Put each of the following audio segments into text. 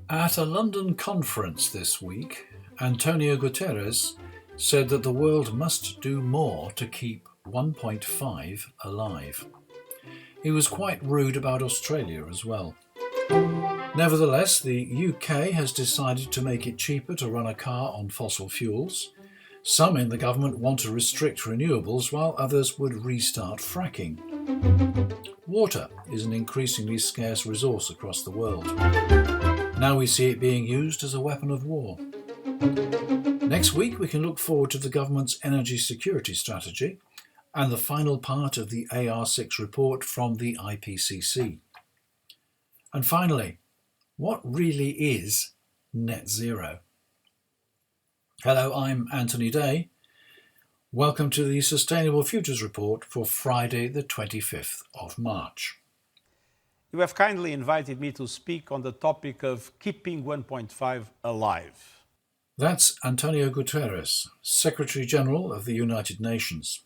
At a London conference this week, António Guterres said that the world must do more to keep 1.5 alive. He was quite rude about Australia as well. Nevertheless, the UK has decided to make it cheaper to run a car on fossil fuels. Some in the government want to restrict renewables, while others would restart fracking. Water is an increasingly scarce resource across the world. Now we see it being used as a weapon of war. Next week we can look forward to the government's energy security strategy and the final part of the AR6 report from the IPCC. And finally, what really is net zero? Hello, I'm Anthony Day. Welcome to the Sustainable Futures Report for Friday the 25th of March. You have kindly invited me to speak on the topic of keeping 1.5 alive. That's António Guterres, Secretary General of the United Nations.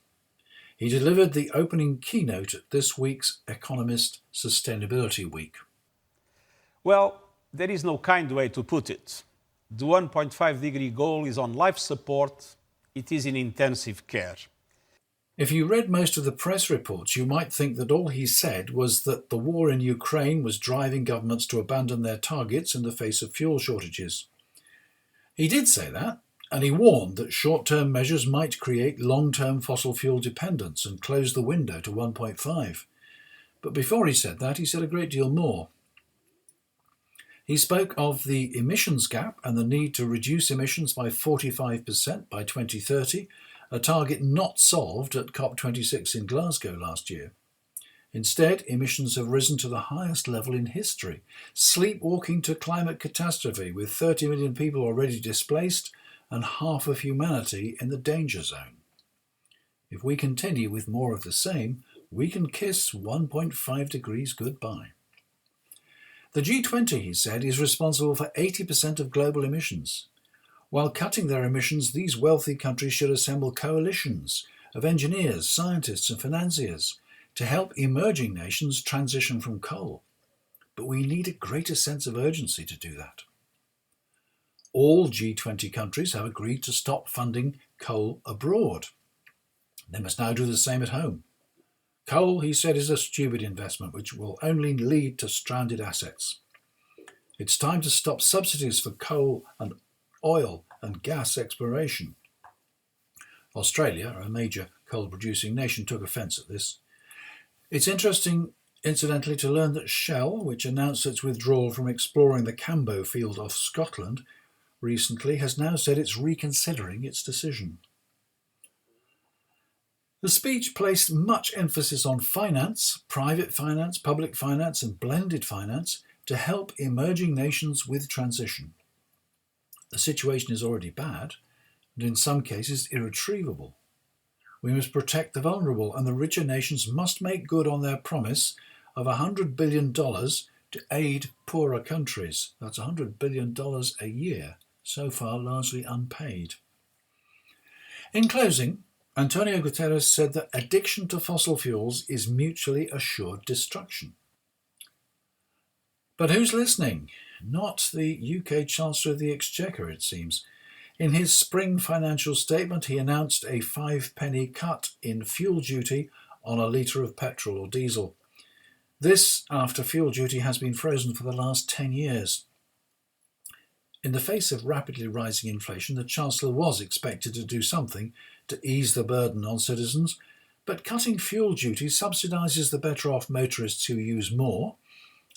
He delivered the opening keynote at this week's Economist Sustainability Week. Well, there is no kind way to put it. The 1.5 degree goal is on life support. It is in intensive care. If you read most of the press reports, you might think that all he said was that the war in Ukraine was driving governments to abandon their targets in the face of fuel shortages. He did say that, and he warned that short-term measures might create long-term fossil fuel dependence and close the window to 1.5. But before he said that, he said a great deal more. He spoke of the emissions gap and the need to reduce emissions by 45% by 2030, a target not solved at COP26 in Glasgow last year. Instead, emissions have risen to the highest level in history, sleepwalking to climate catastrophe with 30 million people already displaced and half of humanity in the danger zone. If we continue with more of the same, we can kiss 1.5 degrees goodbye. The G20, he said, is responsible for 80% of global emissions. While cutting their emissions, these wealthy countries should assemble coalitions of engineers, scientists and financiers to help emerging nations transition from coal. But we need a greater sense of urgency to do that. All G20 countries have agreed to stop funding coal abroad. They must now do the same at home. Coal, he said, is a stupid investment which will only lead to stranded assets. It's time to stop subsidies for coal and oil and gas exploration. Australia, a major coal-producing nation, took offence at this. It's interesting, incidentally, to learn that Shell, which announced its withdrawal from exploring the Cambo field off Scotland recently, has now said it's reconsidering its decision. The speech placed much emphasis on finance, private finance, public finance and blended finance to help emerging nations with transition. The situation is already bad and in some cases irretrievable. We must protect the vulnerable and the richer nations must make good on their promise of $100 billion to aid poorer countries. That's $100 billion a year, so far largely unpaid. In closing, António Guterres said that addiction to fossil fuels is mutually assured destruction. But who's listening? Not the UK Chancellor of the Exchequer, it seems. In his spring financial statement, he announced a 5p cut in fuel duty on a litre of petrol or diesel. This after fuel duty has been frozen for the last 10 years. In the face of rapidly rising inflation, the Chancellor was expected to do something to ease the burden on citizens, but cutting fuel duty subsidises the better-off motorists who use more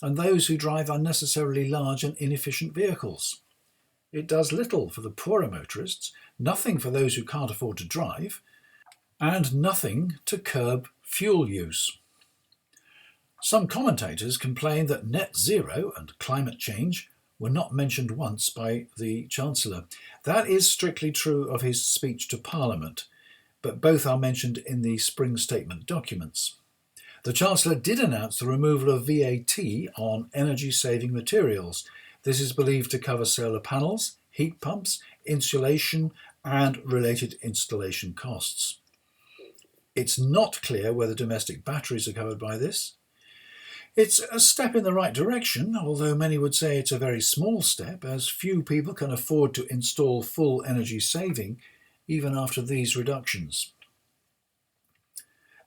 and those who drive unnecessarily large and inefficient vehicles. It does little for the poorer motorists, nothing for those who can't afford to drive, and nothing to curb fuel use. Some commentators complain that net zero and climate change were not mentioned once by the Chancellor. That is strictly true of his speech to Parliament, but both are mentioned in the spring statement documents. The Chancellor did announce the removal of VAT on energy-saving materials. This is believed to cover solar panels, heat pumps, insulation and related installation costs. It's not clear whether domestic batteries are covered by this. It's a step in the right direction, although many would say it's a very small step, as few people can afford to install full energy saving even after these reductions.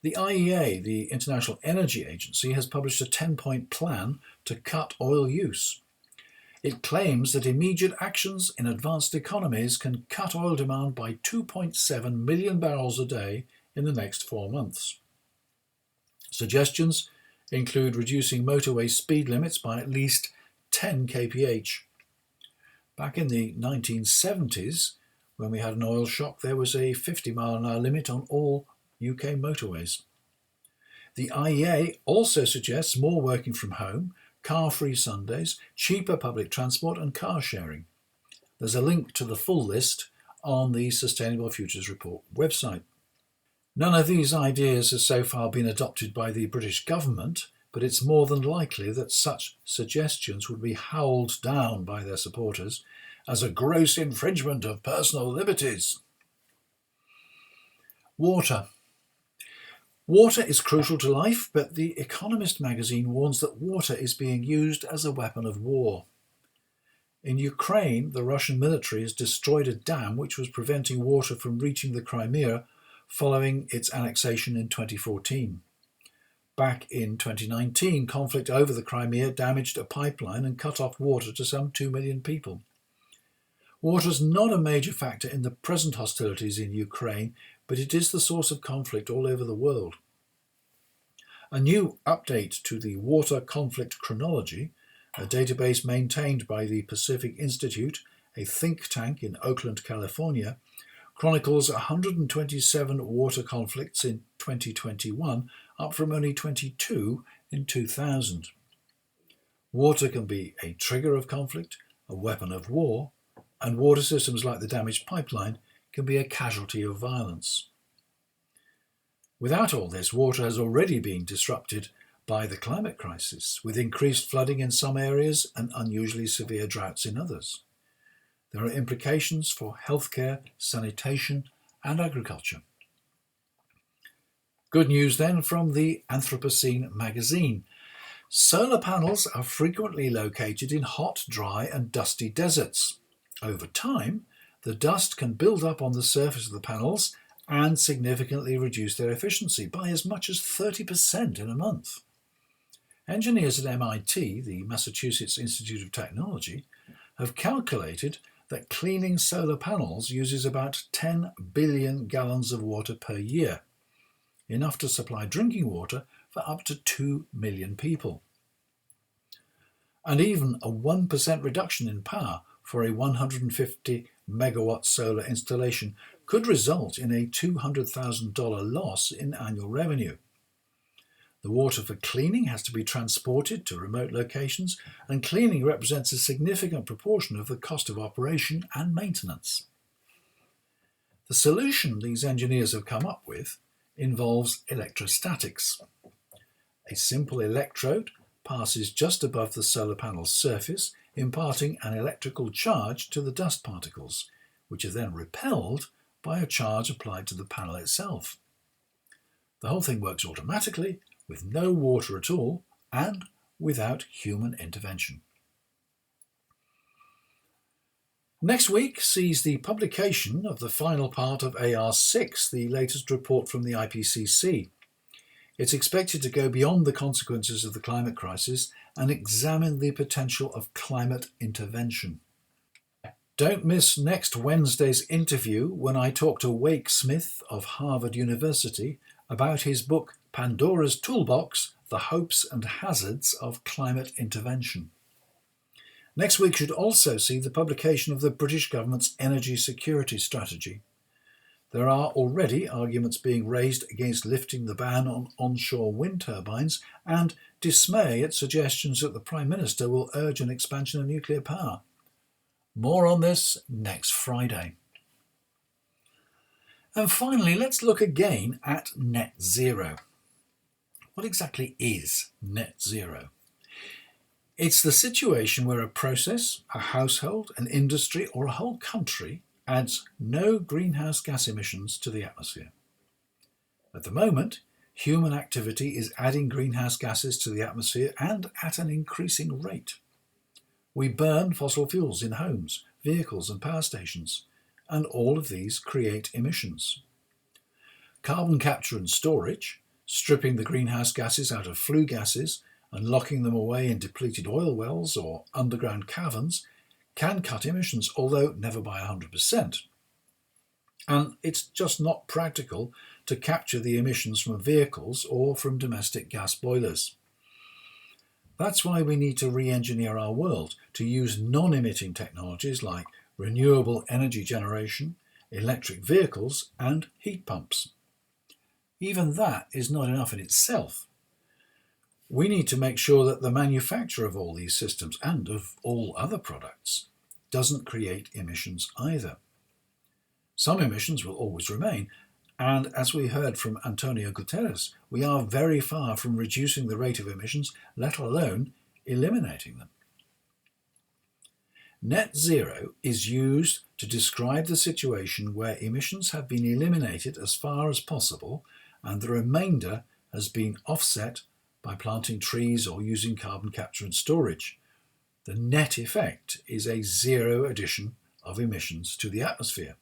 The IEA, the International Energy Agency, has published a 10-point plan to cut oil use. It claims that immediate actions in advanced economies can cut oil demand by 2.7 million barrels a day in the next 4 months. Suggestions include reducing motorway speed limits by at least 10 kph. Back in the 1970s, when we had an oil shock, there was a 50-mile-an-hour limit on all UK motorways. The IEA also suggests more working from home, car-free Sundays, cheaper public transport and car sharing. There's a link to the full list on the Sustainable Futures Report website. None of these ideas has so far been adopted by the British government, but it's more than likely that such suggestions would be howled down by their supporters as a gross infringement of personal liberties. Water. Water is crucial to life, but The Economist magazine warns that water is being used as a weapon of war. In Ukraine, the Russian military has destroyed a dam which was preventing water from reaching the Crimea following its annexation in 2014. Back in 2019, conflict over the Crimea damaged a pipeline and cut off water to some 2 million people. Water is not a major factor in the present hostilities in Ukraine, but it is the source of conflict all over the world. A new update to the Water Conflict Chronology, a database maintained by the Pacific Institute, a think tank in Oakland, California, chronicles 127 water conflicts in 2021, up from only 22 in 2000. Water can be a trigger of conflict, a weapon of war, and water systems like the damaged pipeline can be a casualty of violence. Without all this, water has already been disrupted by the climate crisis, with increased flooding in some areas and unusually severe droughts in others. There are implications for healthcare, sanitation, and agriculture. Good news then from the Anthropocene magazine. Solar panels are frequently located in hot, dry, and dusty deserts. Over time, the dust can build up on the surface of the panels and significantly reduce their efficiency by as much as 30% in a month. Engineers at MIT, the Massachusetts Institute of Technology, have calculated that cleaning solar panels uses about 10 billion gallons of water per year, enough to supply drinking water for up to 2 million people. And even a 1% reduction in power for a 150 megawatt solar installation could result in a $200,000 loss in annual revenue. The water for cleaning has to be transported to remote locations, and cleaning represents a significant proportion of the cost of operation and maintenance. The solution these engineers have come up with involves electrostatics. A simple electrode passes just above the solar panel's surface, imparting an electrical charge to the dust particles, which are then repelled by a charge applied to the panel itself. The whole thing works automatically, with no water at all, and without human intervention. Next week sees the publication of the final part of AR6, the latest report from the IPCC. It's expected to go beyond the consequences of the climate crisis and examine the potential of climate intervention. Don't miss next Wednesday's interview when I talk to Wake Smith of Harvard University about his book Pandora's Toolbox: The Hopes and Hazards of Climate Intervention. Next week should also see the publication of the British government's energy security strategy. There are already arguments being raised against lifting the ban on onshore wind turbines and dismay at suggestions that the Prime Minister will urge an expansion of nuclear power. More on this next Friday. And finally, let's look again at net zero. What exactly is net zero? It's the situation where a process, a household, an industry, or a whole country adds no greenhouse gas emissions to the atmosphere. At the moment, Human activity is adding greenhouse gases to the atmosphere and at an increasing rate. We burn fossil fuels in homes, vehicles and power stations, and all of these create emissions. Carbon capture and storage, stripping the greenhouse gases out of flue gases and locking them away in depleted oil wells or underground caverns, can cut emissions, although never by 100%. And it's just not practical to capture the emissions from vehicles or from domestic gas boilers. That's why we need to re-engineer our world to use non-emitting technologies like renewable energy generation, electric vehicles and heat pumps. Even that is not enough in itself. We need to make sure that the manufacture of all these systems and of all other products doesn't create emissions either. Some emissions will always remain, and as we heard from António Guterres, we are very far from reducing the rate of emissions, let alone eliminating them. Net zero is used to describe the situation where emissions have been eliminated as far as possible and the remainder has been offset by planting trees or using carbon capture and storage. The net effect is a zero addition of emissions to the atmosphere.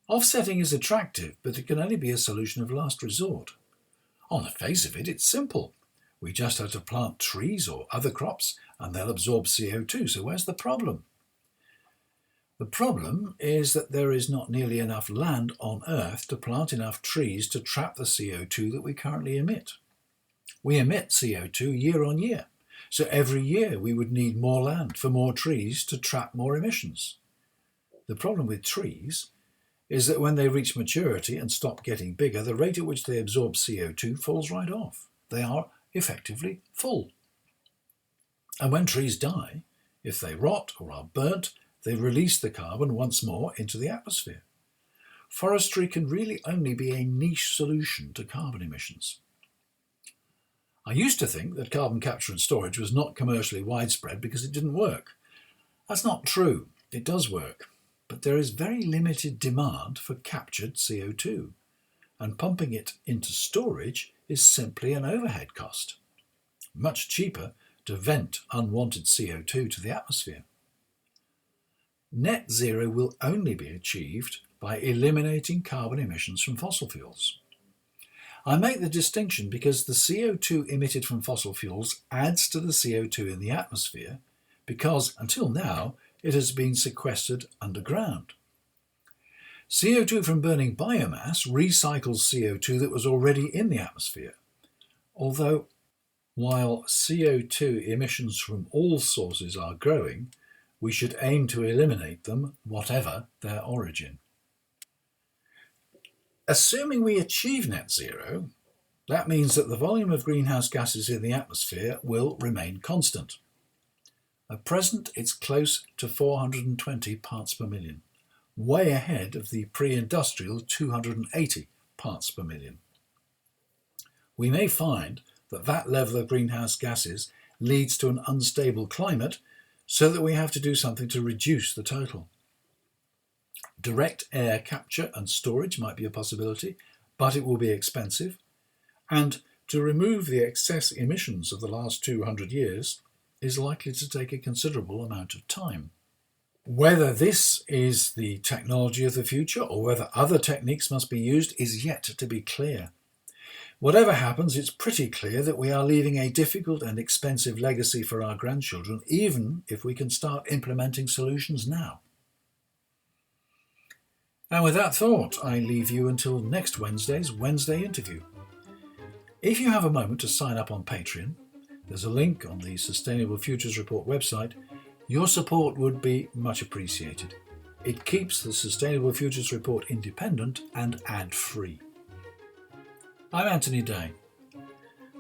Offsetting is attractive, but it can only be a solution of last resort. On the face of it, it's simple. We just have to plant trees or other crops and they'll absorb CO2, so where's the problem? The problem is that there is not nearly enough land on Earth to plant enough trees to trap the CO2 that we currently emit. We emit CO2 year on year, so every year we would need more land for more trees to trap more emissions. The problem with trees is that when they reach maturity and stop getting bigger, the rate at which they absorb CO2 falls right off. They are effectively full. And when trees die, if they rot or are burnt, they release the carbon once more into the atmosphere. Forestry can really only be a niche solution to carbon emissions. I used to think that carbon capture and storage was not commercially widespread because it didn't work. That's not true. It does work. But there is very limited demand for captured CO2, and pumping it into storage is simply an overhead cost. Much cheaper to vent unwanted CO2 to the atmosphere. Net zero will only be achieved by eliminating carbon emissions from fossil fuels. I make the distinction because the CO2 emitted from fossil fuels adds to the CO2 in the atmosphere because, until now, it has been sequestered underground. CO2 from burning biomass recycles CO2 that was already in the atmosphere, although while CO2 emissions from all sources are growing, we should aim to eliminate them, whatever their origin. Assuming we achieve net zero, that means that the volume of greenhouse gases in the atmosphere will remain constant. At present, it's close to 420 parts per million, way ahead of the pre-industrial 280 parts per million. We may find that that level of greenhouse gases leads to an unstable climate so that we have to do something to reduce the total. Direct air capture and storage might be a possibility, but it will be expensive, and to remove the excess emissions of the last 200 years is likely to take a considerable amount of time. Whether this is the technology of the future or whether other techniques must be used is yet to be clear. Whatever happens, it's pretty clear that we are leaving a difficult and expensive legacy for our grandchildren, even if we can start implementing solutions now. And with that thought, I leave you until next Wednesday's Wednesday interview. If you have a moment to sign up on Patreon, there's a link on the Sustainable Futures Report website. Your support would be much appreciated. It keeps the Sustainable Futures Report independent and ad-free. I'm Anthony Day.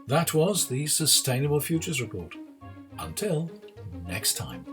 That was the Sustainable Futures Report. Until next time.